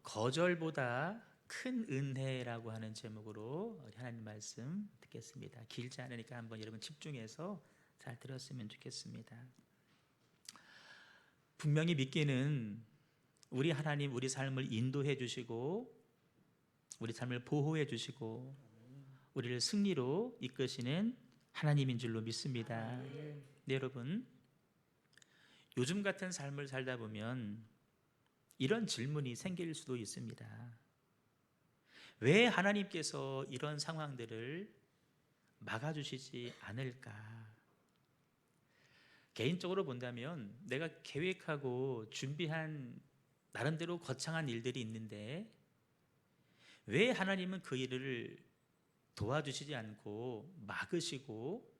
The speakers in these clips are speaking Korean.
거절보다 큰 은혜라고 하는 제목으로 우리 하나님 말씀 듣겠습니다. 길지 않으니까 한번 여러분 집중해서 잘 들었으면 좋겠습니다. 분명히 믿기는 우리 하나님 우리 삶을 인도해 주시고 우리 삶을 보호해 주시고 우리를 승리로 이끄시는 하나님인 줄로 믿습니다. 네, 여러분, 요즘 같은 삶을 살다 보면 이런 질문이 생길 수도 있습니다. 왜 하나님께서 이런 상황들을 막아주시지 않을까? 개인적으로 본다면 내가 계획하고 준비한 나름대로 거창한 일들이 있는데 왜 하나님은 그 일을 도와주시지 않고 막으시고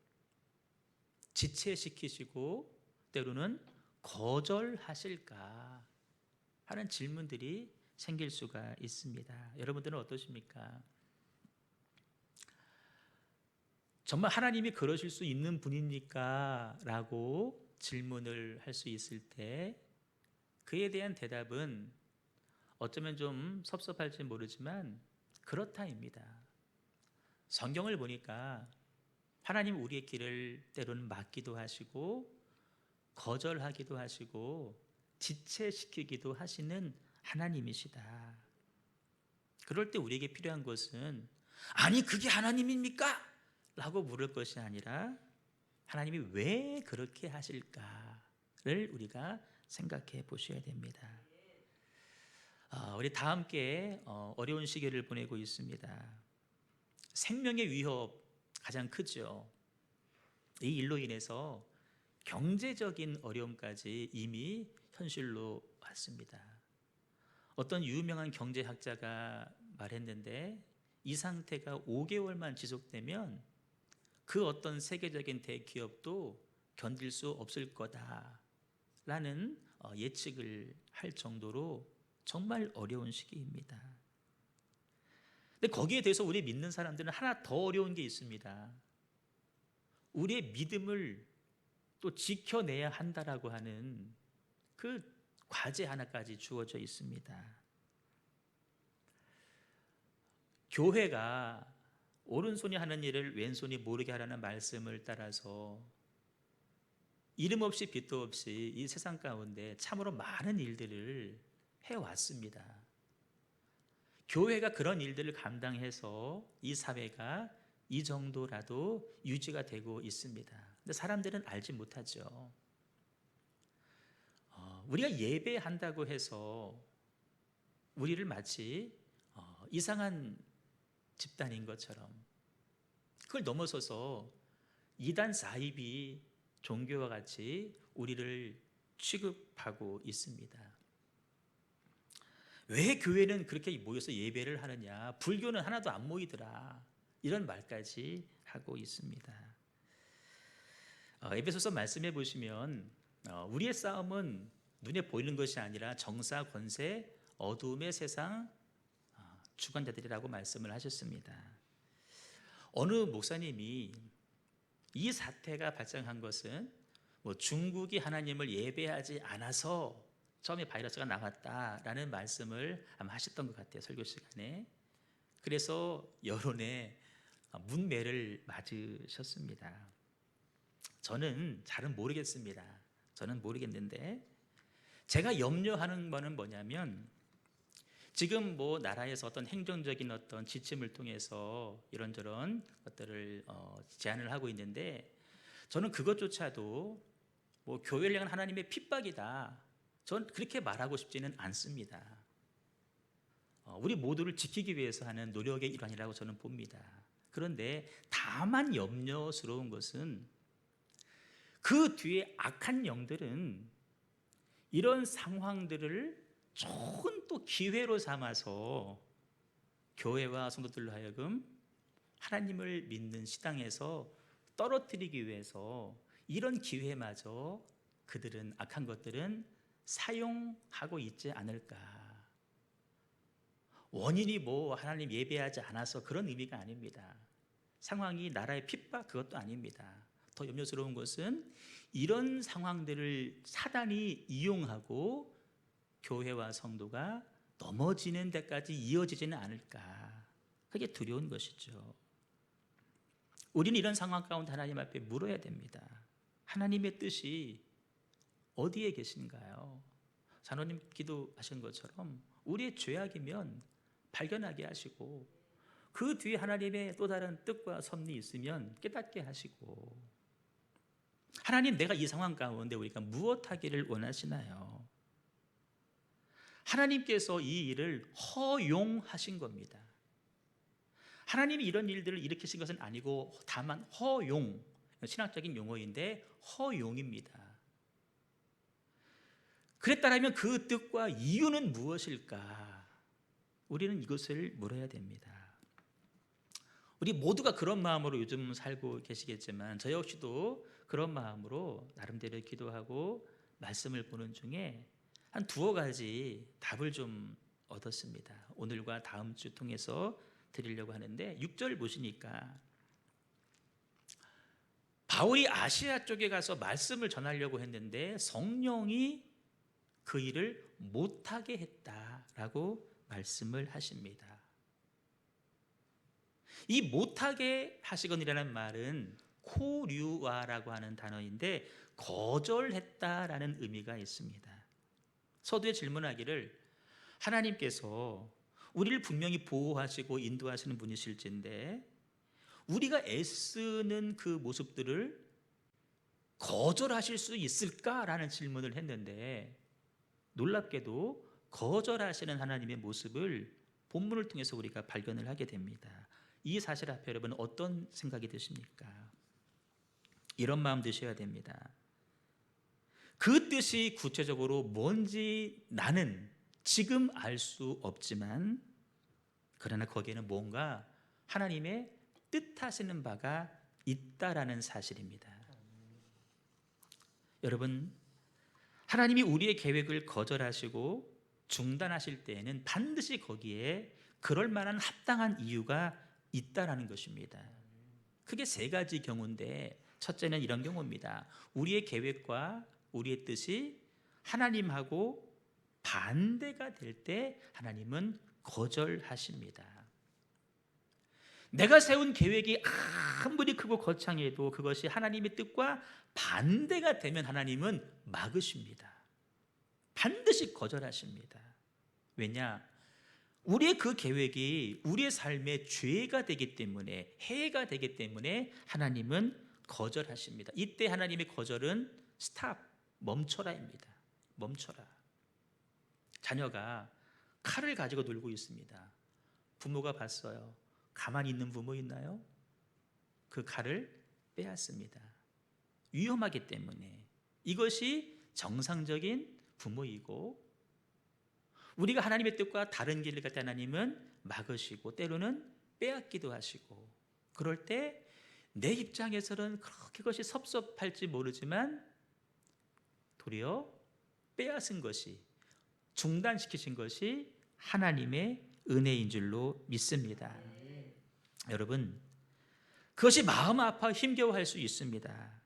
지체시키시고 때로는 거절하실까 하는 질문들이 생길 수가 있습니다. 여러분들은 어떠십니까? 정말 하나님이 그러실 수 있는 분입니까? 라고 질문을 할 수 있을 때 그에 대한 대답은 어쩌면 좀 섭섭할지 모르지만 그렇다입니다. 성경을 보니까 하나님 우리의 길을 때로는 막기도 하시고 거절하기도 하시고 지체시키기도 하시는 하나님이시다. 그럴 때 우리에게 필요한 것은 아니 그게 하나님입니까? 라고 물을 것이 아니라 하나님이 왜 그렇게 하실까를 우리가 생각해 보셔야 됩니다. 우리 다 함께 어려운 시기를 보내고 있습니다. 생명의 위협 가장 크죠. 이 일로 인해서 경제적인 어려움까지 이미 현실로 왔습니다. 어떤 유명한 경제학자가 말했는데 이 상태가 5개월만 지속되면 그 어떤 세계적인 대기업도 견딜 수 없을 거다라는 예측을 할 정도로 정말 어려운 시기입니다. 근데 거기에 대해서 우리 믿는 사람들은 하나 더 어려운 게 있습니다. 우리의 믿음을 또 지켜내야 한다라고 하는 그 과제 하나까지 주어져 있습니다. 교회가 오른손이 하는 일을 왼손이 모르게 하라는 말씀을 따라서 이름 없이 빛도 없이 이 세상 가운데 참으로 많은 일들을 해왔습니다. 교회가 그런 일들을 감당해서 이 사회가 이 정도라도 유지가 되고 있습니다. 근데 사람들은 알지 못하죠. 우리가 예배한다고 해서 우리를 마치 이상한 집단인 것처럼 그걸 넘어서서 이단 사입이 종교와 같이 우리를 취급하고 있습니다. 왜 교회는 그렇게 모여서 예배를 하느냐? 불교는 하나도 안 모이더라. 이런 말까지 하고 있습니다. 에베소서 말씀해 보시면 우리의 싸움은 눈에 보이는 것이 아니라 정사, 권세, 어두움의 세상 주관자들이라고 말씀을 하셨습니다. 어느 목사님이 이 사태가 발생한 것은 중국이 하나님을 예배하지 않아서 처음에 바이러스가 나왔다라는 말씀을 아마 하셨던 것 같아요. 설교 시간에. 그래서 여론의 문매를 맞으셨습니다. 저는 잘은 모르겠습니다. 저는 모르겠는데 제가 염려하는 거는 뭐냐면 지금 나라에서 어떤 행정적인 어떤 지침을 통해서 이런저런 것들을 제안을 하고 있는데 저는 그것조차도 교회를 향한 하나님의 핍박이다. 전 그렇게 말하고 싶지는 않습니다. 우리 모두를 지키기 위해서 하는 노력의 일환이라고 저는 봅니다. 그런데 다만 염려스러운 것은 그 뒤에 악한 영들은 이런 상황들을 좋은 또 기회로 삼아서 교회와 성도들로 하여금 하나님을 믿는 시당에서 떨어뜨리기 위해서 이런 기회마저 그들은 악한 것들은 사용하고 있지 않을까. 원인이 하나님 예배하지 않아서 그런 의미가 아닙니다. 상황이 나라의 핍박 그것도 아닙니다. 더 염려스러운 것은 이런 상황들을 사단이 이용하고 교회와 성도가 넘어지는 데까지 이어지지는 않을까. 그게 두려운 것이죠. 우리는 이런 상황 가운데 하나님 앞에 물어야 됩니다. 하나님의 뜻이 어디에 계신가요? 장로님 기도하신 것처럼 우리의 죄악이면 발견하게 하시고, 그 뒤에 하나님의 또 다른 뜻과 섭리 있으면 깨닫게 하시고, 하나님, 내가 이 상황 가운데 우리가 무엇 하기를 원하시나요? 하나님께서 이 일을 허용하신 겁니다. 하나님이 이런 일들을 일으키신 것은 아니고 다만 허용, 신학적인 용어인데 허용입니다. 그랬다면 그 뜻과 이유는 무엇일까? 우리는 이것을 물어야 됩니다. 우리 모두가 그런 마음으로 요즘 살고 계시겠지만 저 역시도 그런 마음으로 나름대로 기도하고 말씀을 보는 중에 한 두어 가지 답을 좀 얻었습니다. 오늘과 다음 주 통해서 드리려고 하는데, 6절 보시니까 바울이 아시아 쪽에 가서 말씀을 전하려고 했는데 성령이 그 일을 못하게 했다라고 말씀을 하십니다. 이 못하게 하시거니라는 말은 코류와라고 하는 단어인데 거절했다라는 의미가 있습니다. 서두에 질문하기를, 하나님께서 우리를 분명히 보호하시고 인도하시는 분이실진데 우리가 애쓰는 그 모습들을 거절하실 수 있을까라는 질문을 했는데, 놀랍게도 거절하시는 하나님의 모습을 본문을 통해서 우리가 발견을 하게 됩니다. 이 사실 앞에 여러분 어떤 생각이 드십니까? 이런 마음 드셔야 됩니다. 그 뜻이 구체적으로 뭔지 나는 지금 알 수 없지만, 그러나 거기에는 뭔가 하나님의 뜻하시는 바가 있다라는 사실입니다. 여러분, 하나님이 우리의 계획을 거절하시고 중단하실 때에는 반드시 거기에 그럴 만한 합당한 이유가 있다라는 것입니다. 크게 세 가지 경우인데, 첫째는 이런 경우입니다. 우리의 계획과 우리의 뜻이 하나님하고 반대가 될 때 하나님은 거절하십니다. 내가 세운 계획이 아무리 크고 거창해도 그것이 하나님의 뜻과 반대가 되면 하나님은 막으십니다. 반드시 거절하십니다. 왜냐? 우리의 그 계획이 우리의 삶에 죄가 되기 때문에, 해가 되기 때문에 하나님은 거절하십니다. 이때 하나님의 거절은 스탑, 멈춰라입니다. 멈춰라. 자녀가 칼을 가지고 놀고 있습니다. 부모가 봤어요. 가만히 있는 부모 있나요? 그 칼을 빼앗습니다. 위험하기 때문에. 이것이 정상적인 부모이고, 우리가 하나님의 뜻과 다른 길을 갈 때 하나님은 막으시고 때로는 빼앗기도 하시고, 그럴 때 내 입장에서는 그렇게 그것이 섭섭할지 모르지만 도리어 빼앗은 것이, 중단시키신 것이 하나님의 은혜인 줄로 믿습니다. 여러분, 그것이 마음 아파 힘겨워할 수 있습니다.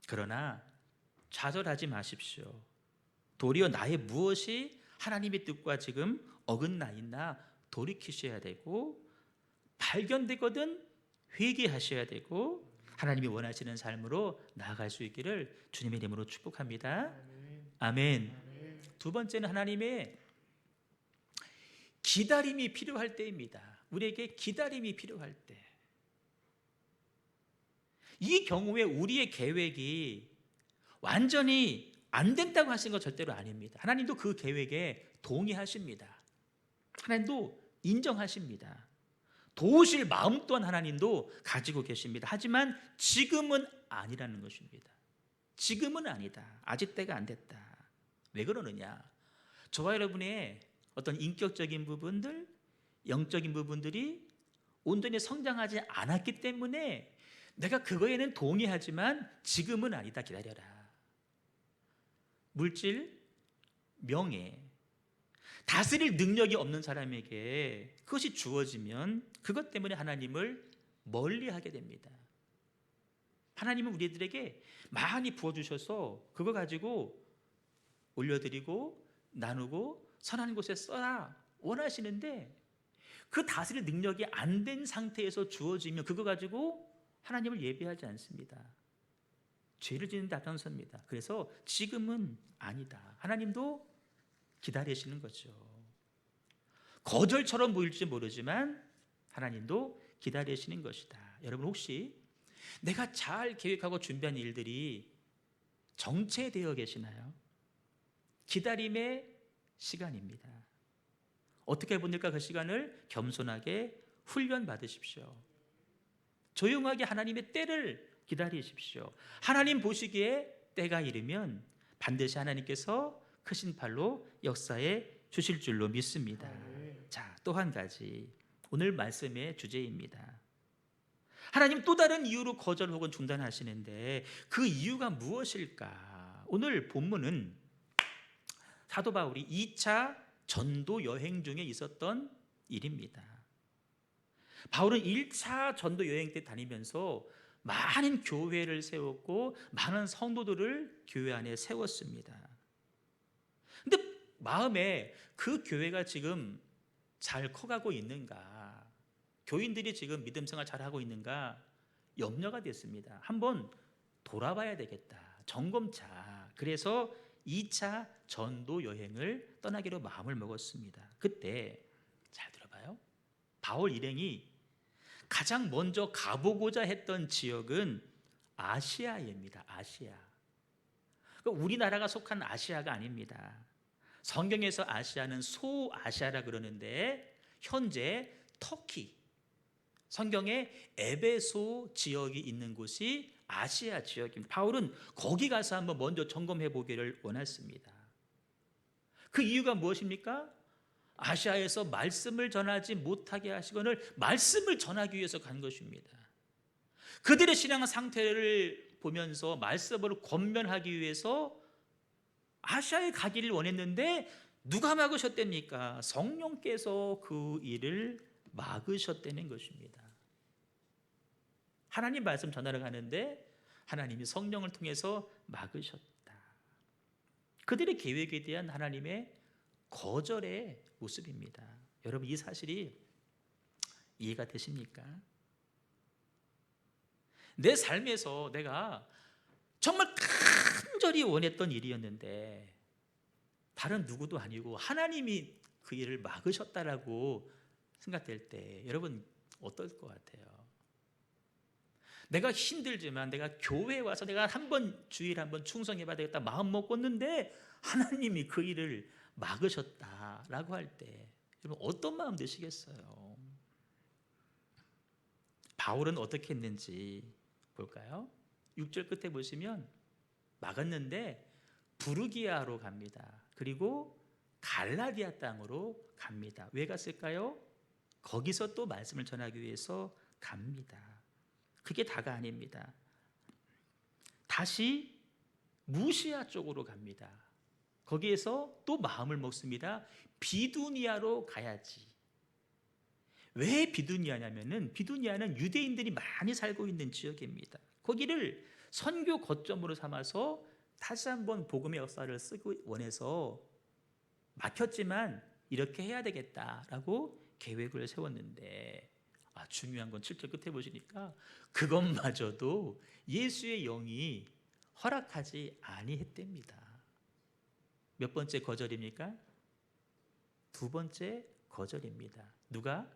그러나 좌절하지 마십시오. 도리어 나의 무엇이 하나님의 뜻과 지금 어긋나 있나 돌이키셔야 되고, 발견되거든 회개하셔야 되고, 하나님이 원하시는 삶으로 나아갈 수 있기를 주님의 이름으로 축복합니다. 아멘. 두 번째는 하나님의 기다림이 필요할 때입니다. 우리에게 기다림이 필요할 때. 이 경우에 우리의 계획이 완전히 안 된다고 하신 건 절대로 아닙니다. 하나님도 그 계획에 동의하십니다. 하나님도 인정하십니다. 도우실 마음 또한 하나님도 가지고 계십니다. 하지만 지금은 아니라는 것입니다. 지금은 아니다. 아직 때가 안 됐다. 왜 그러느냐? 저와 여러분의 어떤 인격적인 부분들, 영적인 부분들이 온전히 성장하지 않았기 때문에 내가 그거에는 동의하지만 지금은 아니다. 기다려라. 물질, 명예, 다스릴 능력이 없는 사람에게 그것이 주어지면 그것 때문에 하나님을 멀리하게 됩니다. 하나님은 우리들에게 많이 부어주셔서 그거 가지고 올려드리고 나누고 선한 곳에 써라 원하시는데 그 다스릴 능력이 안 된 상태에서 주어지면 그거 가지고 하나님을 예배하지 않습니다. 죄를 짓는 다단서입니다. 그래서 지금은 아니다. 하나님도 기다리시는 거죠. 거절처럼 보일지 모르지만 하나님도 기다리시는 것이다. 여러분 혹시 내가 잘 계획하고 준비한 일들이 정체되어 계시나요? 기다림의 시간입니다. 어떻게 보니까 그 시간을 겸손하게 훈련 받으십시오. 조용하게 하나님의 때를 기다리십시오. 하나님 보시기에 때가 이르면 반드시 하나님께서 크신 팔로 역사해 주실 줄로 믿습니다. 자, 또 한 가지 오늘 말씀의 주제입니다. 하나님 또 다른 이유로 거절 혹은 중단하시는데 그 이유가 무엇일까? 오늘 본문은 사도 바울이 2차 전도 여행 중에 있었던 일입니다. 바울은 1차 전도 여행 때 다니면서 많은 교회를 세웠고 많은 성도들을 교회 안에 세웠습니다. 근데 마음에 그 교회가 지금 잘 커가고 있는가? 교인들이 지금 믿음 생활 잘하고 있는가? 염려가 됐습니다. 한번 돌아봐야 되겠다. 점검차. 그래서 2차 전도 여행을 떠나기로 마음을 먹었습니다. 그때 잘 들어봐요. 바울 일행이 가장 먼저 가보고자 했던 지역은 아시아입니다. 아시아. 그러니까 우리나라가 속한 아시아가 아닙니다. 성경에서 아시아는 소아시아라 그러는데 현재 터키, 성경에 에베소 지역이 있는 곳이 아시아 지역입니다. 바울은 거기 가서 한번 먼저 점검해 보기를 원했습니다. 그 이유가 무엇입니까? 아시아에서 말씀을 전하지 못하게 하시거늘 말씀을 전하기 위해서 간 것입니다. 그들의 신앙 상태를 보면서 말씀을 권면하기 위해서 아시아에 가기를 원했는데 누가 막으셨답니까? 성령께서 그 일을 막으셨다는 것입니다. 하나님 말씀 전하러 가는데 하나님이 성령을 통해서 막으셨다. 그들의 계획에 대한 하나님의 거절의 모습입니다. 여러분 이 사실이 이해가 되십니까? 내 삶에서 내가 정말 간절히 원했던 일이었는데 다른 누구도 아니고 하나님이 그 일을 막으셨다라고 생각될 때 여러분 어떨 것 같아요? 내가 힘들지만 내가 교회에 와서 내가 주일 한번 충성해봐야 되겠다 마음 먹었는데 하나님이 그 일을 막으셨다라고 할 때 여러분 어떤 마음 드시겠어요? 바울은 어떻게 했는지 볼까요? 6절 끝에 보시면 막았는데 부르기아로 갑니다. 그리고 갈라디아 땅으로 갑니다. 왜 갔을까요? 거기서 또 말씀을 전하기 위해서 갑니다. 그게 다가 아닙니다. 다시 무시아 쪽으로 갑니다. 거기에서 또 마음을 먹습니다. 비두니아로 가야지. 왜 비두니아냐면은 비두니아는 유대인들이 많이 살고 있는 지역입니다. 거기를 선교 거점으로 삼아서 다시 한번 복음의 역사를 쓰고 원해서 막혔지만 이렇게 해야 되겠다라고 계획을 세웠는데 중요한 건 7절 끝에 보시니까 그것마저도 예수의 영이 허락하지 아니했답니다. 몇 번째 거절입니까? 두 번째 거절입니다. 누가?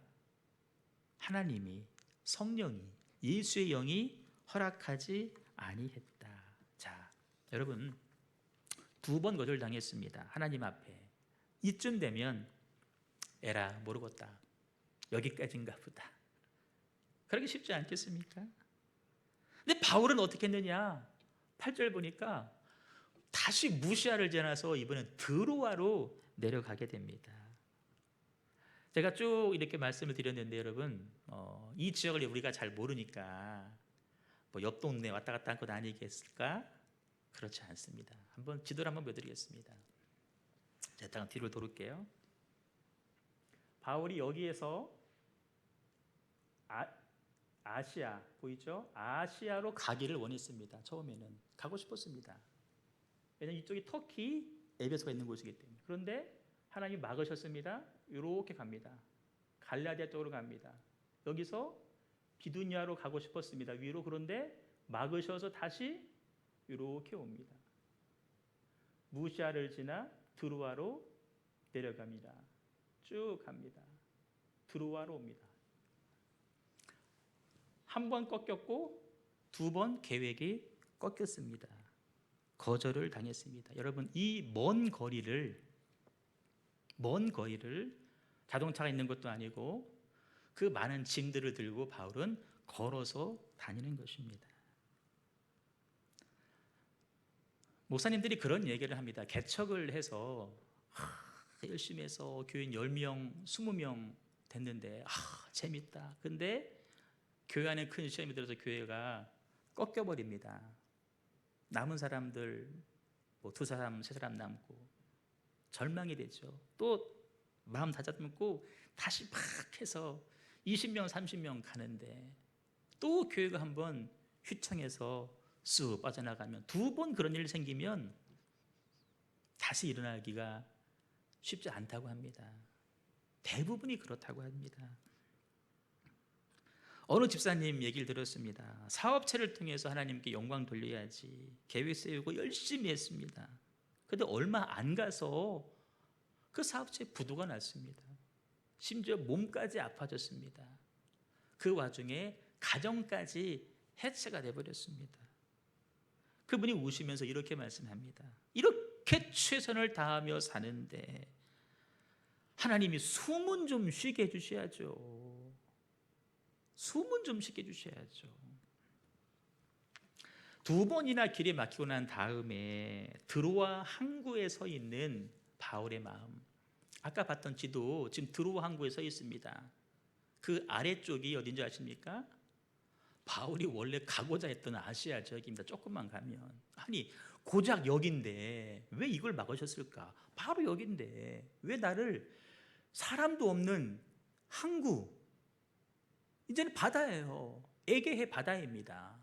하나님이, 성령이, 예수의 영이 허락하지 아니했다. 자, 여러분 두 번 거절당했습니다. 하나님 앞에. 이쯤 되면 에라 모르겠다. 여기까지인가 보다. 그러기 쉽지 않겠습니까? 근데 바울은 어떻게 했느냐? 8절 보니까 다시 무시아를 지나서 이번엔 드로아로 내려가게 됩니다. 제가 쭉 이렇게 말씀을 드렸는데 여러분 이 지역을 우리가 잘 모르니까 뭐 옆 동네 왔다 갔다 하고 다니겠을까? 그렇지 않습니다. 한번 지도를 한번 보여드리겠습니다. 자, 잠깐 뒤로 돌을게요. 바울이 여기에서 아시아 보이죠? 아시아로 가기를 원했습니다. 처음에는 가고 싶었습니다. 왜냐하면 이쪽이 터키, 에베소가 있는 곳이기 때문에. 그런데 하나님이 막으셨습니다. 이렇게 갑니다. 갈라디아 쪽으로 갑니다. 여기서 비두니아로 가고 싶었습니다. 위로. 그런데 막으셔서 다시 이렇게 옵니다. 무시아를 지나 드로아로 내려갑니다. 쭉 갑니다. 드로아로 옵니다. 한 번 꺾였고 두 번 계획이 꺾였습니다. 거절을 당했습니다. 여러분, 이 먼 거리를 자동차가 있는 것도 아니고 그 많은 짐들을 들고 바울은 걸어서 다니는 것입니다. 목사님들이 그런 얘기를 합니다. 개척을 해서 열심히 해서 교인 10명, 20명 됐는데 재밌다. 근데 교회 안에 큰 시험이 들어서 교회가 꺾여버립니다. 남은 사람들 뭐 2사람, 3사람 남고 절망이 되죠. 또 마음 다잡고 다시 막 해서 20명, 30명 가는데 또 교회가 한번 휘청해서 쑥 빠져나가면 2번 그런 일이 생기면 다시 일어나기가 쉽지 않다고 합니다. 대부분이 그렇다고 합니다. 어느 집사님 얘기를 들었습니다. 사업체를 통해서 하나님께 영광 돌려야지 계획 세우고 열심히 했습니다. 그런데 얼마 안 가서 그 사업체에 부도가 났습니다. 심지어 몸까지 아파졌습니다. 그 와중에 가정까지 해체가 되어버렸습니다. 그분이 우시면서 이렇게 말씀합니다. 이렇게 최선을 다하며 사는데 하나님이 숨은 좀 쉬게 해주셔야죠. 숨은 좀 쉬게 해주셔야죠. 2번이나 길이 막히고 난 다음에 드로아 항구에 서 있는 바울의 마음, 아까 봤던 지도 지금 드로아 항구에 서 있습니다. 그 아래쪽이 어딘지 아십니까? 바울이 원래 가고자 했던 아시아 지역입니다. 조금만 가면. 아니 고작 여긴데 왜 이걸 막으셨을까? 바로 여긴데 왜 나를, 사람도 없는 항구, 이제는 바다예요. 에게해 바다입니다.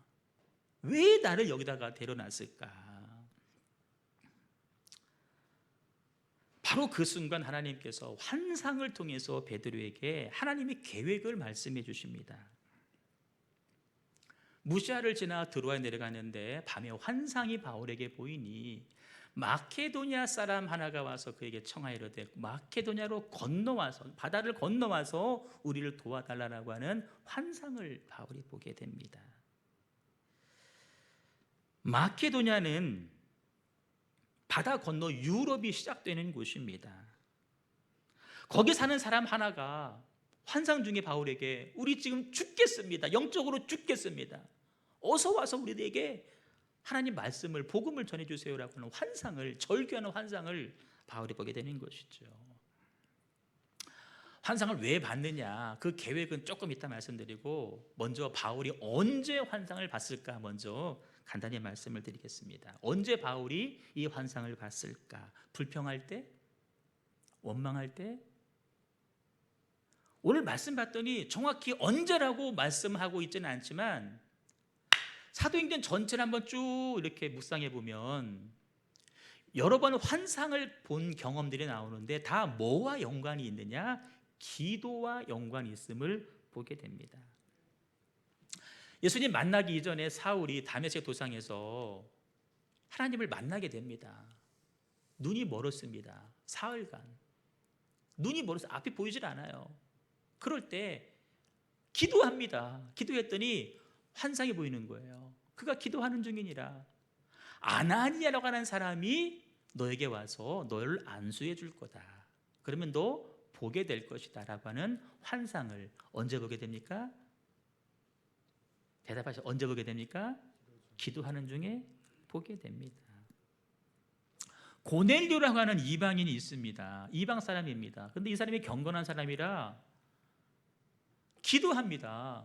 왜 나를 여기다가 데려놨을까? 바로 그 순간 하나님께서 환상을 통해서 베드로에게 하나님의 계획을 말씀해 주십니다. 무시아를 지나 드로아에 내려가는데 밤에 환상이 바울에게 보이니 마케도니아 사람 하나가 와서 그에게 청하이르되 마케도니아로 건너와서, 바다를 건너와서 우리를 도와달라고 하는 환상을 바울이 보게 됩니다. 마케도니아는 바다 건너 유럽이 시작되는 곳입니다. 거기 사는 사람 하나가 환상 중에 바울에게 우리 지금 죽겠습니다. 영적으로 죽겠습니다. 어서 와서 우리에게 하나님 말씀을, 복음을 전해주세요라고 하는 환상을, 절규하는 환상을 바울이 보게 되는 것이죠. 환상을 왜 봤느냐, 그 계획은 조금 이따 말씀드리고 먼저 바울이 언제 환상을 봤을까 먼저 간단히 말씀을 드리겠습니다. 언제 바울이 이 환상을 봤을까? 불평할 때? 원망할 때? 오늘 말씀 봤더니 정확히 언제라고 말씀하고 있지는 않지만 사도행전 전체를 한번 쭉 이렇게 묵상해 보면 여러 번 환상을 본 경험들이 나오는데 다 뭐와 연관이 있느냐? 기도와 연관이 있음을 보게 됩니다. 예수님 만나기 이전에 사울이 다메섹 도상에서 하나님을 만나게 됩니다. 눈이 멀었습니다. 사흘간 눈이 멀어서 앞이 보이질 않아요. 그럴 때 기도합니다. 기도했더니 환상이 보이는 거예요. 그가 기도하는 중이니라 아나니아라고 하는 사람이 너에게 와서 너를 안수해 줄 거다. 그러면 너 보게 될 것이다 라고 하는 환상을 언제 보게 됩니까? 대답하셔. 언제 보게 됩니까? 기도하는 중에 보게 됩니다. 고넬료라고 하는 이방인이 있습니다. 이방 사람입니다. 그런데 이 사람이 경건한 사람이라 기도합니다.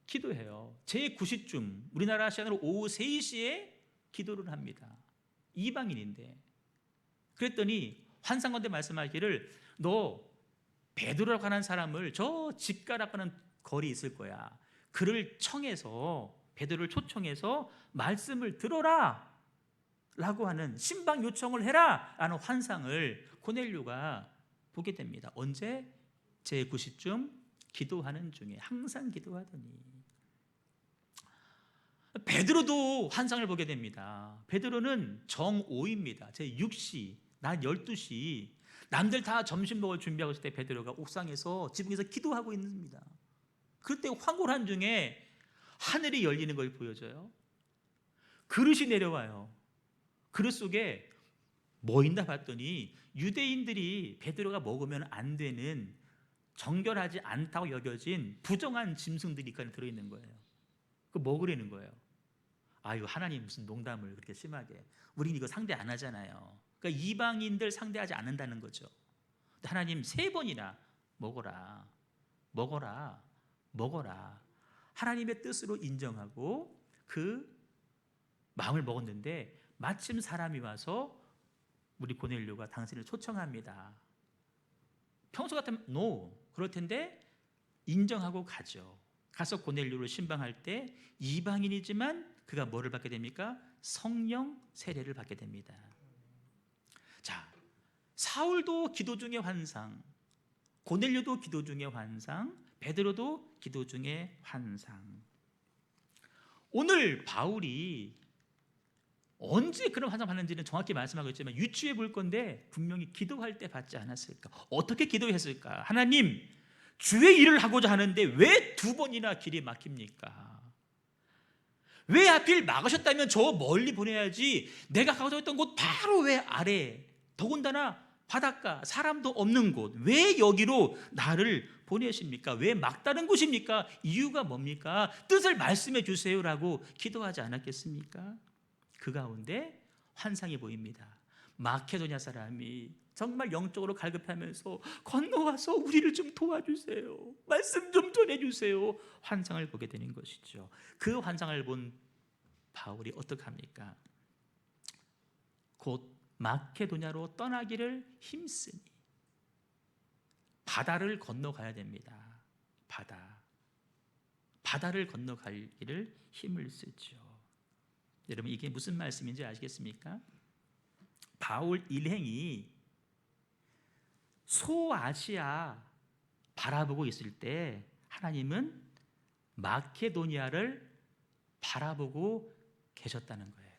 기도해요. 제9시쯤 우리나라 시간으로 오후 3시에 기도를 합니다. 이방인인데. 그랬더니 환상 가운데 말씀하기를 너 베드로라고 하는 사람을 저 집가라고 하는 거리 있을 거야. 그를 청해서, 베드로를 초청해서 말씀을 들어라 라고 하는, 신방 요청을 해라 라는 환상을 고넬료가 보게 됩니다. 언제? 제9시쯤 기도하는 중에 항상 기도하더니. 베드로도 환상을 보게 됩니다. 베드로는 정5입니다. 제6시, 낮 12시 남들 다 점심 먹을 준비하고 있을 때 베드로가 옥상에서 지붕에서 기도하고 있습니다. 그때 황홀한 중에 하늘이 열리는 걸 보여줘요. 그릇이 내려와요. 그릇 속에 뭐 있나 봤더니 유대인들이 베드로가 먹으면 안 되는, 정결하지 않다고 여겨진 부정한 짐승들이 그 안에 들어있는 거예요. 그거 먹으려는 거예요. 아유, 하나님 무슨 농담을 그렇게 심하게. 우린 이거 상대 안 하잖아요. 그러니까 이방인들 상대하지 않는다는 거죠. 하나님 3번이나 먹어라, 먹어라, 먹어라. 하나님의 뜻으로 인정하고 그 마음을 먹었는데 마침 사람이 와서 우리 고넬료가 당신을 초청합니다. 평소 같으면 no, 그럴 텐데 인정하고 가죠. 가서 고넬료를 신방할 때 이방인이지만 그가 뭐를 받게 됩니까? 성령 세례를 받게 됩니다. 자, 사울도 기도 중에 환상, 고넬료도 기도 중에 환상, 베드로도 기도 중에 환상. 오늘 바울이 언제 그런 환상 받는지는 정확히 말씀하고 있지만 유추해 볼 건데 분명히 기도할 때 받지 않았을까? 어떻게 기도했을까? 하나님, 주의 일을 하고자 하는데 왜 2번이나 길이 막힙니까? 왜 하필 막으셨다면 저 멀리 보내야지, 내가 가고자 했던 곳 바로 왜 아래, 더군다나 바닷가, 사람도 없는 곳, 왜 여기로 나를 보내십니까? 왜 막다른 곳입니까? 이유가 뭡니까? 뜻을 말씀해 주세요라고 기도하지 않았겠습니까? 그 가운데 환상이 보입니다. 마케도냐 사람이 정말 영적으로 갈급하면서 건너와서 우리를 좀 도와주세요, 말씀 좀 전해주세요, 환상을 보게 되는 것이죠. 그 환상을 본 바울이 어떻게 합니까? 곧 마케도냐로 떠나기를 힘쓰니 바다를 건너가야 됩니다. 바다를 건너가기를 힘을 쓰죠. 여러분, 이게 무슨 말씀인지 아시겠습니까? 바울 일행이 소아시아 바라보고 있을 때 하나님은 마케도니아를 바라보고 계셨다는 거예요.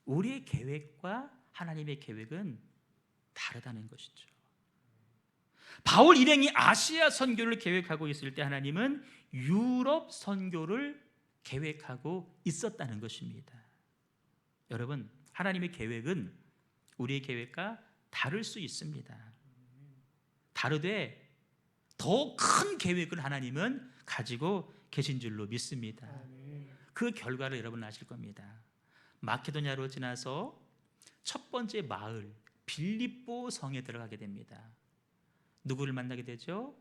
우리의 계획과 하나님의 계획은 다르다는 것이죠. 바울 일행이 아시아 선교를 계획하고 있을 때 하나님은 유럽 선교를 계획하고 있었다는 것입니다. 여러분, 하나님의 계획은 우리의 계획과 다를 수 있습니다. 다르되 더 큰 계획을 하나님은 가지고 계신 줄로 믿습니다. 그 결과를 여러분 아실 겁니다. 마케도냐로 지나서 첫 번째 마을 빌립보 성에 들어가게 됩니다. 누구를 만나게 되죠?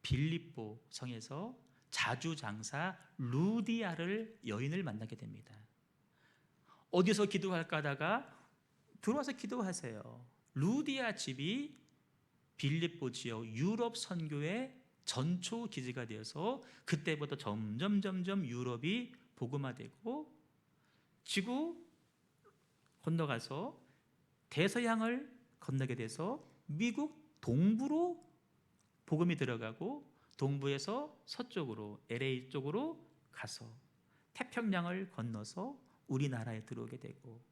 빌립보 성에서 자주장사 루디아를, 여인을 만나게 됩니다. 어디서 기도할까 하다가 들어와서 기도하세요. 루디아 집이 빌립보 지역 유럽 선교의 전초 기지가 되어서 그때부터 점점 유럽이 복음화되고 지구 건너가서 대서양을 건너게 돼서 미국 동부로 복음이 들어가고 동부에서 서쪽으로 LA 쪽으로 가서 태평양을 건너서 우리나라에 들어오게 되고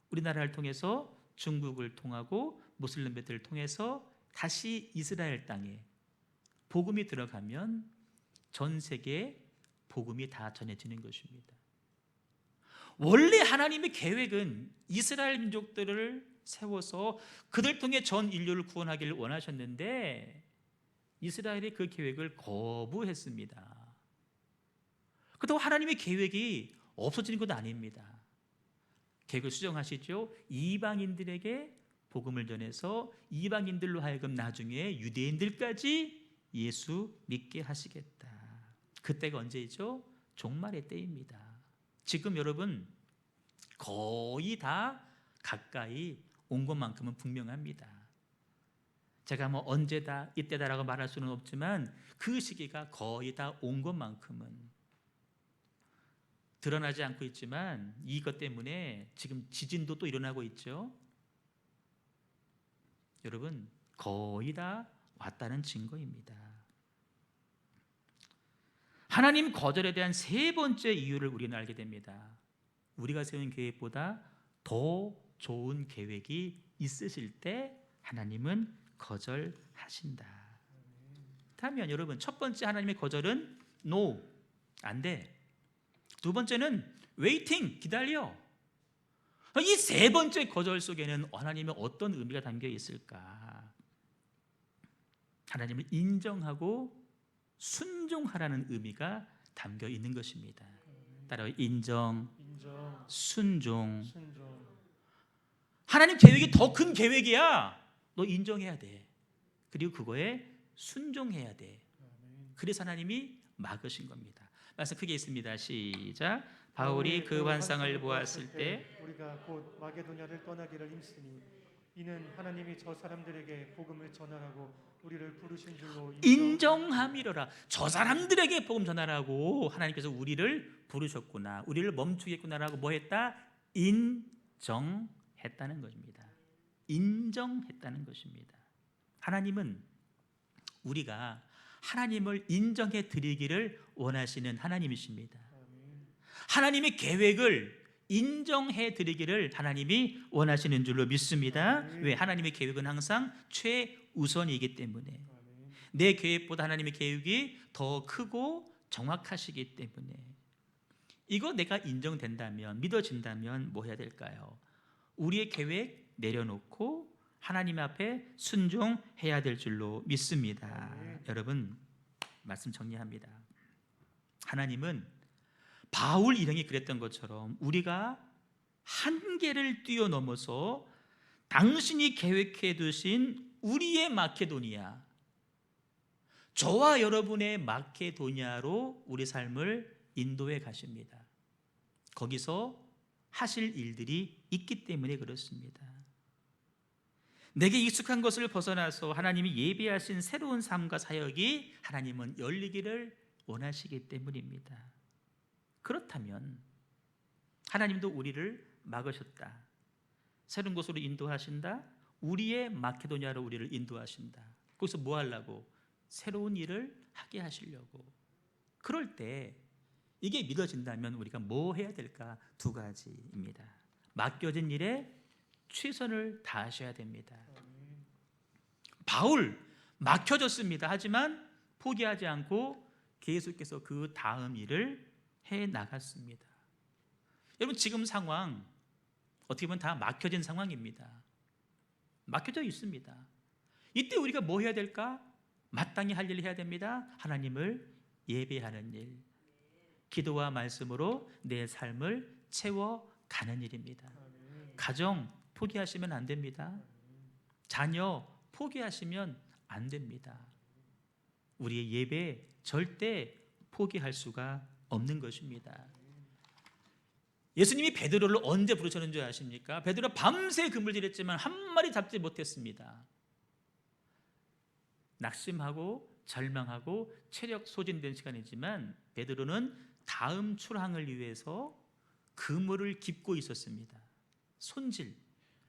우리나라를 통해서 중국을 통하고 무슬림 베트를 통해서 다시 이스라엘 땅에 복음이 들어가면 전 세계에 복음이 다 전해지는 것입니다. 원래 하나님의 계획은 이스라엘 민족들을 세워서 그들 통해 전 인류를 구원하기를 원하셨는데 이스라엘이 그 계획을 거부했습니다. 그렇다고 하나님의 계획이 없어지는 것도 아닙니다. 계획을 수정하시죠. 이방인들에게 복음을 전해서 이방인들로 하여금 나중에 유대인들까지 예수 믿게 하시겠다. 그때가 언제이죠? 종말의 때입니다. 지금 여러분 거의 다 가까이 온 것만큼은 분명합니다. 제가 뭐 언제다 이때다라고 말할 수는 없지만 그 시기가 거의 다 온 것만큼은 드러나지 않고 있지만 이것 때문에 지금 지진도 또 일어나고 있죠. 여러분 거의 다 왔다는 증거입니다. 하나님 거절에 대한 세 번째 이유를 우리는 알게 됩니다. 우리가 세운 계획보다 더 좋은 계획이 있으실 때 하나님은 거절하신다. 그렇다면 여러분 첫 번째 하나님의 거절은 no, 안 돼. 두 번째는 waiting, 기다려. 이 세 번째 거절 속에는 하나님의 어떤 의미가 담겨 있을까? 하나님을 인정하고 순종하라는 의미가 담겨 있는 것입니다. 따라서 인정, 순종. 하나님 계획이 더 큰 계획이야. 너 인정해야 돼. 그리고 그거에 순종해야 돼. 그래서 하나님이 막으신 겁니다. 말씀 크게 있습니다. 시작. 바울이 그 환상을 보았을 때 우리가 곧 마게도냐를 떠나기를 힘쓰니 이는 하나님이 저 사람들에게 복음을 전하라고 우리를 부르신 줄로 인정함이로라. 저 사람들에게 복음 전하라고 하나님께서 우리를 부르셨구나, 우리를 멈추겠구나라고 뭐 했다? 인정했다는 것입니다. 인정했다는 것입니다. 하나님은 우리가 하나님을 인정해 드리기를 원하시는 하나님이십니다. 하나님의 계획을 인정해 드리기를 하나님이 원하시는 줄로 믿습니다. 왜? 하나님의 계획은 항상 최우선이기 때문에. 내 계획보다 하나님의 계획이 더 크고 정확하시기 때문에. 이거 내가 인정된다면, 믿어진다면 뭐 해야 될까요? 우리의 계획 내려놓고 하나님 앞에 순종해야 될 줄로 믿습니다. 여러분 말씀 정리합니다. 하나님은 바울 일행이 그랬던 것처럼 우리가 한계를 뛰어넘어서 당신이 계획해 두신 우리의 마케도니아, 저와 여러분의 마케도니아로 우리 삶을 인도해 가십니다. 거기서 하실 일들이 있기 때문에 그렇습니다. 내게 익숙한 것을 벗어나서 하나님이 예비하신 새로운 삶과 사역이 하나님은 열리기를 원하시기 때문입니다. 그렇다면 하나님도 우리를 막으셨다. 새로운 곳으로 인도하신다. 우리의 마케도니아로 우리를 인도하신다. 거기서 뭐 하려고? 새로운 일을 하게 하시려고. 그럴 때 이게 믿어진다면 우리가 뭐 해야 될까? 두 가지입니다. 맡겨진 일에 최선을 다하셔야 됩니다. 바울 막혀졌습니다. 하지만 포기하지 않고 계속해서 그 다음 일을 해 나갔습니다. 여러분 지금 상황 어떻게 보면 다 막혀진 상황입니다. 막혀져 있습니다. 이때 우리가 뭐 해야 될까? 마땅히 할 일을 해야 됩니다. 하나님을 예배하는 일, 기도와 말씀으로 내 삶을 채워가는 일입니다. 가정 포기하시면 안 됩니다. 자녀 포기하시면 안 됩니다. 우리의 예배 절대 포기할 수가 없는 것입니다. 예수님이 베드로를 언제 부르셨는지 아십니까? 베드로 밤새 그물질했지만 한 마리 잡지 못했습니다. 낙심하고 절망하고 체력 소진된 시간이지만 베드로는 다음 출항을 위해서 그물을 깁고 있었습니다. 손질.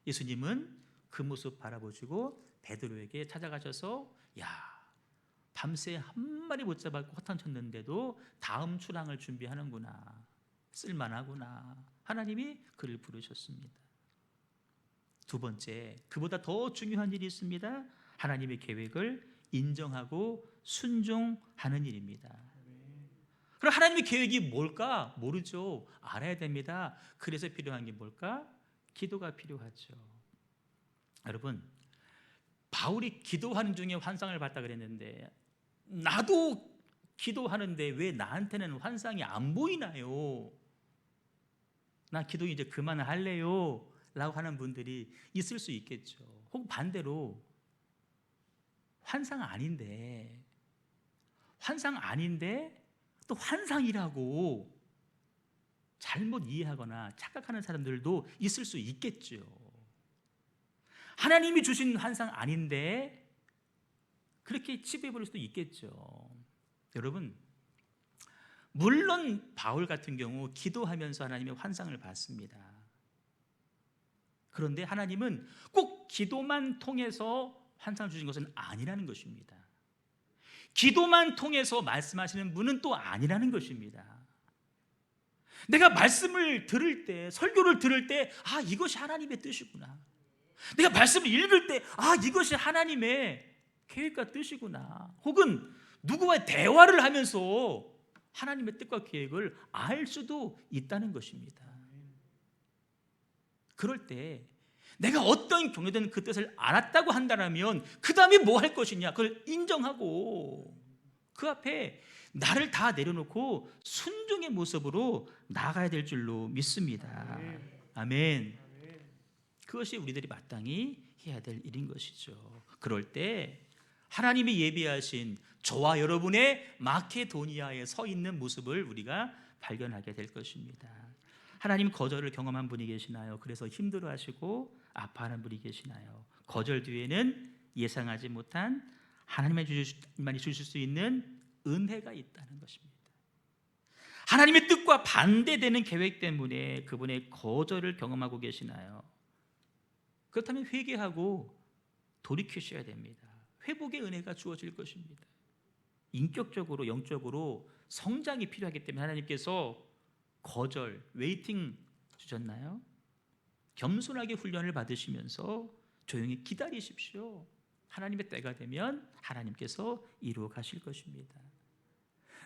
예수님은 그 모습 바라보시고 베드로에게 찾아가셔서 야, 밤새 한 마리 못 잡았고 허탕쳤는데도 다음 출항을 준비하는구나, 쓸만하구나. 하나님이 그를 부르셨습니다. 두 번째, 그보다 더 중요한 일이 있습니다. 하나님의 계획을 인정하고 순종하는 일입니다. 그럼 하나님의 계획이 뭘까? 모르죠. 알아야 됩니다. 그래서 필요한 게 뭘까? 기도가 필요하죠. 여러분, 바울이 기도하는 중에 환상을 봤다 그랬는데 나도 기도하는데 왜 나한테는 환상이 안 보이나요? 나 기도 이제 그만할래요 라고 하는 분들이 있을 수 있겠죠. 혹 반대로 환상 아닌데 또 환상이라고 잘못 이해하거나 착각하는 사람들도 있을 수 있겠죠. 하나님이 주신 환상 아닌데 그렇게 치부해버릴 수도 있겠죠. 여러분, 물론 바울 같은 경우 기도하면서 하나님의 환상을 봤습니다. 그런데 하나님은 꼭 기도만 통해서 환상을 주신 것은 아니라는 것입니다. 기도만 통해서 말씀하시는 분은 또 아니라는 것입니다. 내가 말씀을 들을 때, 설교를 들을 때, 아, 이것이 하나님의 뜻이구나. 내가 말씀을 읽을 때, 아, 이것이 하나님의 계획과 뜻이구나. 혹은 누구와의 대화를 하면서 하나님의 뜻과 계획을 알 수도 있다는 것입니다. 그럴 때 내가 어떤 경로든 그 뜻을 알았다고 한다면 그 다음에 뭐 할 것이냐, 그걸 인정하고 그 앞에 나를 다 내려놓고 순종의 모습으로 나아가야 될 줄로 믿습니다. 아멘. 그것이 우리들이 마땅히 해야 될 일인 것이죠. 그럴 때 하나님이 예비하신 저와 여러분의 마케도니아에 서 있는 모습을 우리가 발견하게 될 것입니다. 하나님 거절을 경험한 분이 계시나요? 그래서 힘들어하시고 아파하는 분이 계시나요? 거절 뒤에는 예상하지 못한 하나님만이 주실 수 있는 은혜가 있다는 것입니다. 하나님의 뜻과 반대되는 계획 때문에 그분의 거절을 경험하고 계시나요? 그렇다면 회개하고 돌이키셔야 됩니다. 회복의 은혜가 주어질 것입니다. 인격적으로 영적으로 성장이 필요하기 때문에 하나님께서 거절, 웨이팅 주셨나요? 겸손하게 훈련을 받으시면서 조용히 기다리십시오. 하나님의 때가 되면 하나님께서 이루어 가실 것입니다.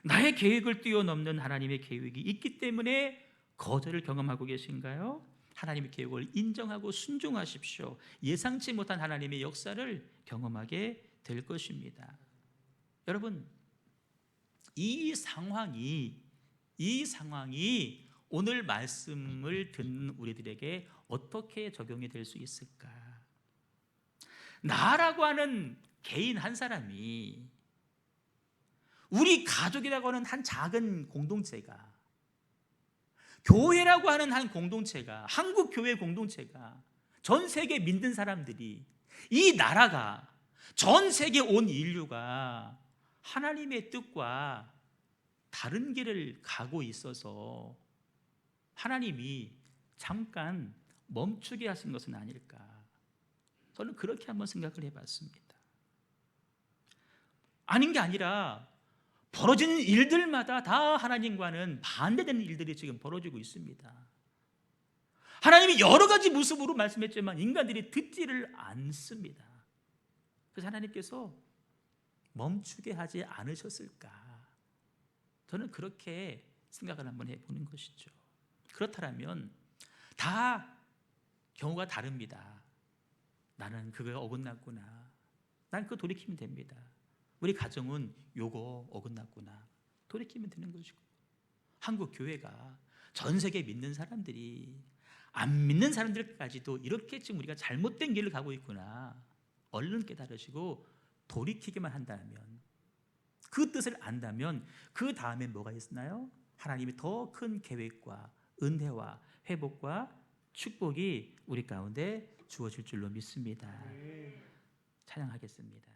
나의 계획을 뛰어넘는 하나님의 계획이 있기 때문에 거절을 경험하고 계신가요? 하나님의 계획을 인정하고 순종하십시오. 예상치 못한 하나님의 역사를 경험하게 될 것입니다. 여러분, 이 상황이 오늘 말씀을 듣는 우리들에게 어떻게 적용이 될 수 있을까? 나라고 하는 개인 한 사람이, 우리 가족이라고 하는 한 작은 공동체가, 교회라고 하는 한 공동체가, 한국 교회 공동체가, 전 세계 믿는 사람들이, 이 나라가, 전 세계 온 인류가 하나님의 뜻과 다른 길을 가고 있어서 하나님이 잠깐 멈추게 하신 것은 아닐까? 저는 그렇게 한번 생각을 해봤습니다. 아닌 게 아니라 벌어지는 일들마다 다 하나님과는 반대되는 일들이 지금 벌어지고 있습니다. 하나님이 여러 가지 모습으로 말씀했지만 인간들이 듣지를 않습니다. 그래서 하나님께서 멈추게 하지 않으셨을까? 저는 그렇게 생각을 한번 해보는 것이죠. 그렇다면 다 경우가 다릅니다. 나는 그거 어긋났구나. 난 그거 돌이키면 됩니다. 우리 가정은 요거 어긋났구나. 돌이키면 되는 것이고, 한국 교회가 전 세계 믿는 사람들이 안 믿는 사람들까지도 이렇게 지금 우리가 잘못된 길을 가고 있구나. 얼른 깨달으시고 돌이키기만 한다면, 그 뜻을 안다면 그 다음에 뭐가 있나요? 하나님이 더 큰 계획과 은혜와 회복과 축복이 우리 가운데 주어질 줄로 믿습니다. 찬양하겠습니다.